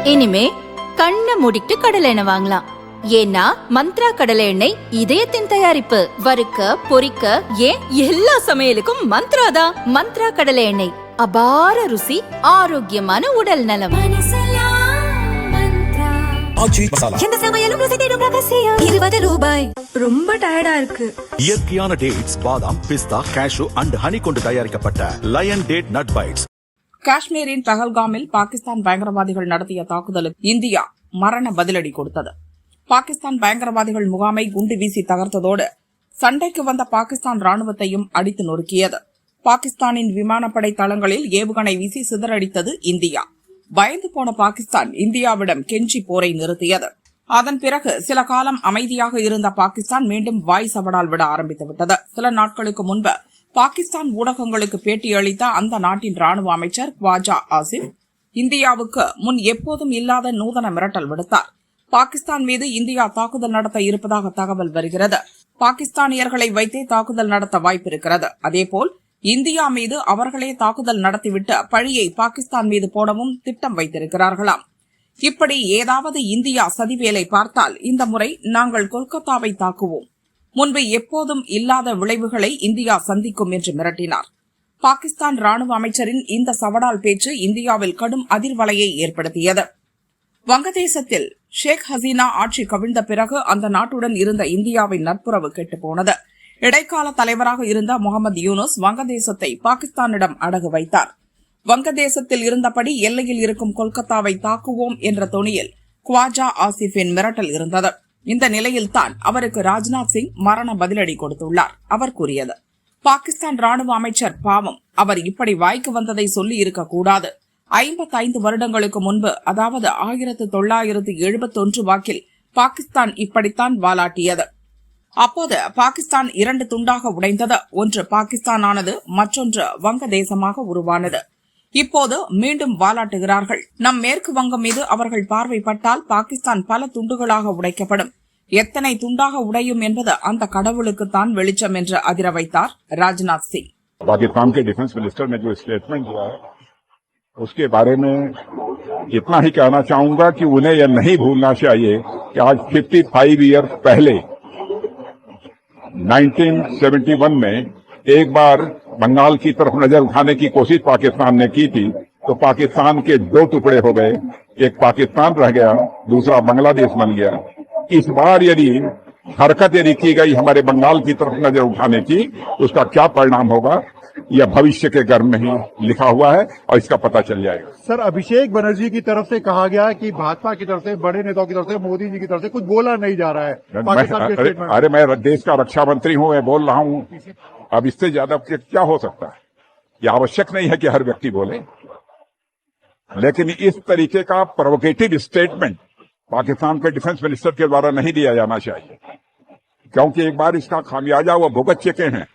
இனிமே கண்ணை மூடிட்டு கடலை எண்ணெய் வாங்கலாம். ஏன்னா மந்த்ரா கடலை எண்ணெய் இதயத்தின் தயாரிப்பு. வறுக்க பொரிக்க ஏன் எல்லா சமையலுக்கும் மந்த்ரா தான். மந்த்ரா கடலை எண்ணெய், அபார ருசி, ஆரோக்கியமான உடல் நலம். எந்த சமையலும் ருசி தேடும் ரகசியம். 20 ரூபாய். ரொம்ப டயர்டா இருக்கு. இயற்கையான டேட்ஸ், பாதாம், பிஸ்தா, கேஷு அண்ட் ஹனி கொண்டு தயாரிக்கப்பட்ட லயன் டேட் நட் பைட்ஸ். காஷ்மீரின் பஹல்காமில் பாகிஸ்தான் பயங்கரவாதிகள் நடத்திய தாக்குதலுக்கு இந்தியா மரண பதிலடி கொடுத்தது. பாகிஸ்தான் பயங்கரவாதிகள் முகாமை குண்டு வீசி தகர்த்ததோடு சண்டைக்கு வந்த பாகிஸ்தான் ராணுவத்தையும் அடித்து நொறுக்கியது. பாகிஸ்தானின் விமானப்படை தளங்களில் ஏவுகணை வீசி சிதறடித்தது இந்தியா. பயந்து போன பாகிஸ்தான் இந்தியாவிடம் கெஞ்சி போரை நிறுத்தியது. அதன் பிறகு சில காலம் அமைதியாக இருந்த பாகிஸ்தான் மீண்டும் வாய் சவடால் விட ஆரம்பித்துவிட்டது. சில நாட்களுக்கு முன்பு பாகிஸ்தான் ஊடகங்களுக்கு பேட்டியளித்த அந்த நாட்டின் ராணுவ அமைச்சர் குவாஜா ஆசிப் இந்தியாவுக்கு முன் எப்போதும் இல்லாத நூதன மிரட்டல் விடுத்தார். பாகிஸ்தான் மீது இந்தியா தாக்குதல் நடத்த இருப்பதாக தகவல் வருகிறது. பாகிஸ்தானியர்களை வைத்தே தாக்குதல் நடத்த வாய்ப்பிருக்கிறது. அதேபோல் இந்தியா மீது அவர்களே தாக்குதல் நடத்திவிட்டு பழியை பாகிஸ்தான் மீது போடவும் திட்டம் வைத்திருக்கிறார்களாம். இப்படி ஏதாவது இந்தியா சதிவேலை பார்த்தால் இந்த முறை நாங்கள் கொல்கத்தாவை தாக்குவோம். முன்பு எப்போதும் இல்லாத விளைவுகளை இந்தியா சந்திக்கும் என்று மிரட்டினார். பாகிஸ்தான் ராணுவ அமைச்சரின் இந்த சவடால் பேச்சு இந்தியாவில் கடும் அதிர்வலையை ஏற்படுத்தியது. வங்கதேசத்தில் ஷேக் ஹசீனா ஆட்சி கவிழ்ந்த பிறகு அந்த நாட்டுடன் இருந்த இந்தியாவின் நட்புறவு கெட்டுப்போனது. இடைக்கால தலைவராக இருந்த முகமது யூனுஸ் வங்கதேசத்தை பாகிஸ்தானிடம் அடகு வைத்தார். வங்கதேசத்தில் இருந்தபடி எல்லையில் இருக்கும் கொல்கத்தாவை தாக்குவோம் என்ற தொனியில் குவாஜா ஆசிஃபின் மிரட்டல் இருந்தது. இந்த நிலையில்தான் அவருக்கு ராஜ்நாத் சிங் மரண பதிலடி கொடுத்துள்ளார். அவர் கூறியது, பாகிஸ்தான் ராணுவ அமைச்சர் பாவம், அவர் இப்படி வாய்க்கு வந்ததை சொல்லி இருக்கக்கூடாது. 55 வருடங்களுக்கு முன்பு, அதாவது 1971 வாக்கில் பாகிஸ்தான் இப்படித்தான் வாலாட்டியது. அப்போது பாகிஸ்தான் 2 துண்டாக உடைந்தது. ஒன்று பாகிஸ்தானானது, மற்றொன்று வங்கதேசமாக உருவானது. இப்போது மீண்டும் வாலாட்டுகிறார்கள். நம் மேற்கு வங்கம் மீது அவர்கள் பார்வைப்பட்டால் பாகிஸ்தான் பல துண்டுகளாக உடைக்கப்படும். எத்தனை துண்டாக உடையும் என்பது அந்த கடவுளுக்குத்தான் வெளிச்சம் என்று அதிர வைத்தார் ராஜ்நாத் சிங். पाकिस्तान के डिफेंस मिनिस्टर ने जो स्टेटमेंट दिया है उसके बारे में इतना ही कहना चाहूंगा कि उन्हें यह नहीं भूलना चाहिए कि आज 55 ईयर्स पहले 1971 में एक बार बंगाल की तरफ नजर उठाने की कोशिश पाकिस्तान ने की थी, तो पाकिस्तान के 2 टुकड़े हो गए. एक पाकिस्तान रह गया, दूसरा बांग्लादेश बन गया. इस बार यदि हरकत यदि की गई हमारे बंगाल की तरफ नजर उठाने की, उसका क्या परिणाम होगा यह भविष्य के गर्भ में ही लिखा हुआ है और इसका पता चल जाएगा. सर, अभिषेक बनर्जी की तरफ से कहा गया कि भाजपा की तरफ से, बड़े नेताओं की तरफ से, मोदी जी की तरफ से कुछ बोला नहीं जा रहा है. अरे मैं देश का रक्षा मंत्री हूं, मैं बोल रहा हूं. अब इससे ज्यादा क्या हो सकता है? यह आवश्यक नहीं है कि हर व्यक्ति बोले, लेकिन इस तरीके का प्रोवोकेटिव स्टेटमेंट पाकिस्तान के डिफेंस मिनिस्टर के द्वारा नहीं दिया जाना चाहिए, क्योंकि एक बार इसका खामियाजा वो भुगत चुके हैं.